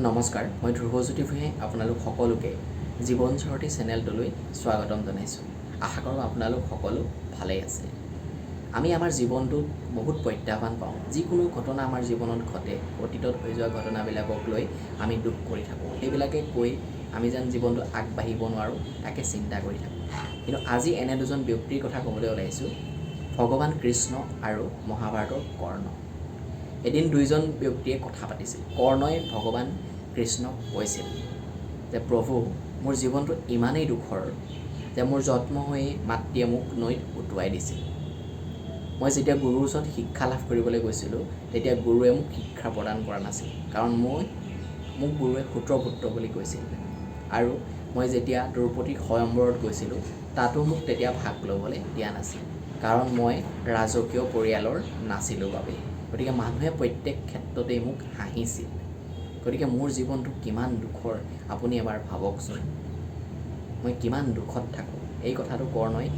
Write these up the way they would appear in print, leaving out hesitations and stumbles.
নমস্কাৰ, মই ধ্ৰুৱজ্যোতি ভূঞাই আপোনালোক সকলোকে জীৱন সাৰথী চেনেলটোলৈ স্বাগতম জনাইছোঁ। আশা কৰোঁ আপোনালোক সকলো ভালেই আছে। আমি আমাৰ জীৱনটোত বহুত প্ৰত্যাহ্বান পাওঁ। যিকোনো ঘটনা আমাৰ জীৱনত ঘটে, অতীতত হৈ যোৱা ঘটনাবিলাকক লৈ আমি দুখ কৰি থাকোঁ। সেইবিলাকে কৈ আমি যেন জীৱনটো আগবাঢ়িব নোৱাৰোঁ, তাকে চিন্তা কৰি থাকোঁ। কিন্তু আজি এনে দুজন ব্যক্তিৰ কথা ক'বলৈ ওলাইছোঁ, ভগৱান কৃষ্ণ আৰু মহাভাৰতৰ কৰ্ণ। এদিন দুইজন ব্যক্তিয়ে কথা পাতিছিল। কৰ্ণই ভগৱান কৃষ্ণক কৈছিল যে প্ৰভু, মোৰ জীৱনটো ইমানেই দুখৰ যে মোৰ জন্ম হৈয়ে মাতৃয়ে মোক নৈত উটুৱাই দিছিল। মই যেতিয়া গুৰুৰ ওচৰত শিক্ষা লাভ কৰিবলৈ গৈছিলোঁ, তেতিয়া গুৰুৱে মোক শিক্ষা প্ৰদান কৰা নাছিল, কাৰণ মোক গুৰুৱে সূত্ৰপুত্ৰ বুলি কৈছিল। আৰু মই যেতিয়া দ্ৰৌপদীৰ স্বয়ম্বৰত গৈছিলোঁ, তাতো মোক তেতিয়া ভাগ ল'বলৈ দিয়া নাছিল, কাৰণ মই ৰাজকীয় পৰিয়ালৰ নাছিলোঁ বাবে। গতিকে মানুহে প্ৰত্যেক ক্ষেত্ৰতেই মোক হাঁহিছিল। গতিকে মোৰ জীৱনটো কিমান দুখৰ আপুনি এবাৰ ভাবকচোন, মই কিমান দুখত থাকোঁ। এই কথাটো কৰ্ণই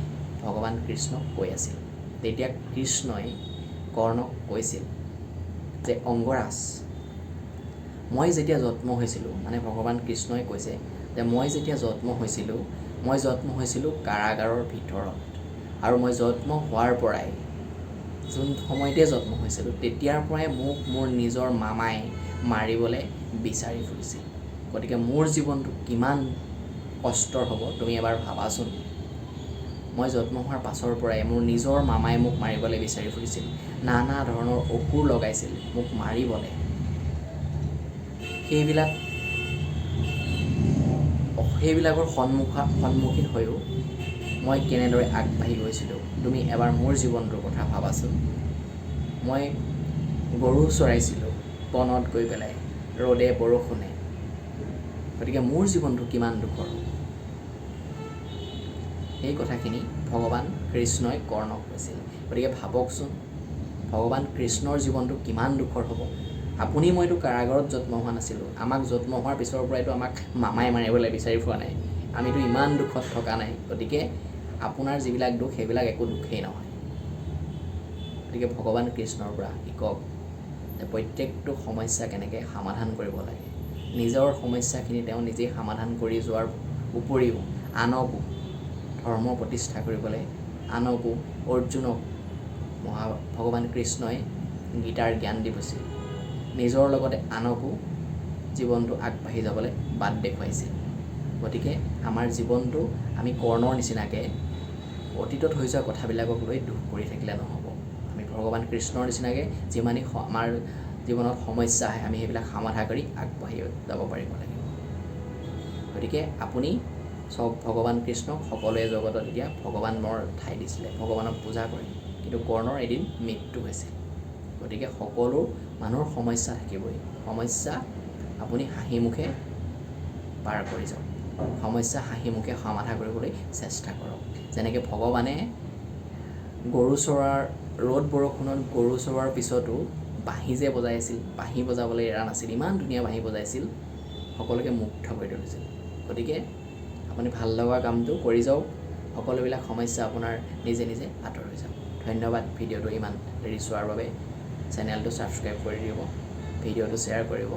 ভগৱান কৃষ্ণক কৈ আছিল। তেতিয়া কৃষ্ণই কৰ্ণক কৈছিল যে অংগৰাজ, মই যেতিয়া জন্ম হৈছিলোঁ, মানে ভগৱান কৃষ্ণই কৈছে যে মই যেতিয়া জন্ম হৈছিলোঁ কাৰাগাৰৰ ভিতৰত। আৰু মই জন্ম হোৱাৰ পৰাই, যোন সময়তে জন্ম হৈছিলোঁ, তেতিয়াৰ পৰাই মোক মোৰ নিজৰ মামাই মাৰিবলৈ বিচাৰি ফুৰিছিল। গতিকে মোৰ জীৱনটো কিমান কষ্টৰ হ'ব তুমি এবাৰ ভাবাচোন। মই জন্ম হোৱাৰ পাছৰ পৰাই মোৰ নিজৰ মামাই মোক মাৰিবলৈ বিচাৰি ফুৰিছিল, নানা ধৰণৰ অসুৰ লগাইছিল মোক মাৰিবলৈ। সেইবিলাকৰ সন্মুখীন হৈও মই কেনেদৰে আগবাঢ়ি গৈছিলোঁ তুমি এবাৰ মোৰ জীৱনটোৰ কথা ভাবাচোন। মই গৰু চৰাইছিলোঁ বনত গৈ পেলাই, ৰ'দে বৰষুণে। গতিকে মোৰ জীৱনটো কিমান দুখৰ। সেই কথাখিনি ভগৱান কৃষ্ণই কৰ্ণক কৈছিল। গতিকে ভাবকচোন, ভগৱান কৃষ্ণৰ জীৱনটো কিমান দুখৰ হ'ব। আপুনি মইতো কাৰাগাৰত জন্ম হোৱা নাছিলোঁ। আমাক জন্ম হোৱাৰ পিছৰ পৰাইতো আমাক মামাই মাৰিবলৈ বিচাৰি ফুৰা নাই। আমিতো ইমান দুখত থকা নাই। গতিকে আপোনাৰ যিবিলাক দুখ, সেইবিলাক একো দুখেই নহয়। গতিকে ভগৱান কৃষ্ণৰ পৰা শিকক যে প্ৰত্যেকটো সমস্যা কেনেকৈ সমাধান কৰিব লাগে। নিজৰ সমস্যাখিনি তেওঁ নিজেই সমাধান কৰি যোৱাৰ উপৰিও আনকো ধৰ্ম প্ৰতিষ্ঠা কৰিবলৈ, আনকো অৰ্জুনক ভগৱান কৃষ্ণই গীতাৰ জ্ঞান দি গৈছিল। নিজৰ লগতে আনকো জীৱনটো আগবাঢ়ি যাবলৈ বাট দেখুৱাইছিল। গতিকে আমাৰ জীৱনটো আমি কৰ্ণৰ নিচিনাকৈ অতীতত হৈ যোৱা কথাবিলাকক লৈ দুখ কৰি থাকিলে নহ'ব। আমি ভগৱান কৃষ্ণৰ নিচিনাকৈ যিমানেই আমাৰ জীৱনত সমস্যা আহে, আমি সেইবিলাক সমাধান কৰি আগবাঢ়ি যাব পাৰিব লাগিব। গতিকে আপুনি চব ভগৱান কৃষ্ণক সকলোৱে জগতত এতিয়া ভগৱানৰ ঠাই দিছিলে, ভগৱানক পূজা কৰে। কিন্তু কৰ্ণৰ এদিন মৃত্যু হৈছিল। গতিকে সকলো মানুহৰ সমস্যা থাকিবই। সমস্যা আপুনি হাঁহি মুখে পাৰ কৰি যাওক। সমস্যা হাঁহি মুখে সমাধান কৰিবলৈ চেষ্টা কৰক। যেনেকৈ ভগৱানে ৰ'দ বৰষুণত গৰু চৰোৱাৰ পিছতো বাঁহী যে বজাইছিল, বাঁহী বজাবলৈ এৰা নাছিল, ইমান ধুনীয়া বাঁহী বজাইছিল, সকলোকে মুগ্ধ কৰি তুলিছিল। গতিকে আপুনি ভাল লগা কামটো কৰি যাওক, সকলোবিলাক সমস্যা আপোনাৰ নিজে নিজে আঁতৰ হৈ যাব। ধন্যবাদ ভিডিঅ'টো ইমান দেৰি চোৱাৰ বাবে। চেনেলটো ছাবস্ক্ৰাইব কৰি দিব, ভিডিঅ'টো শ্বেয়াৰ কৰিব।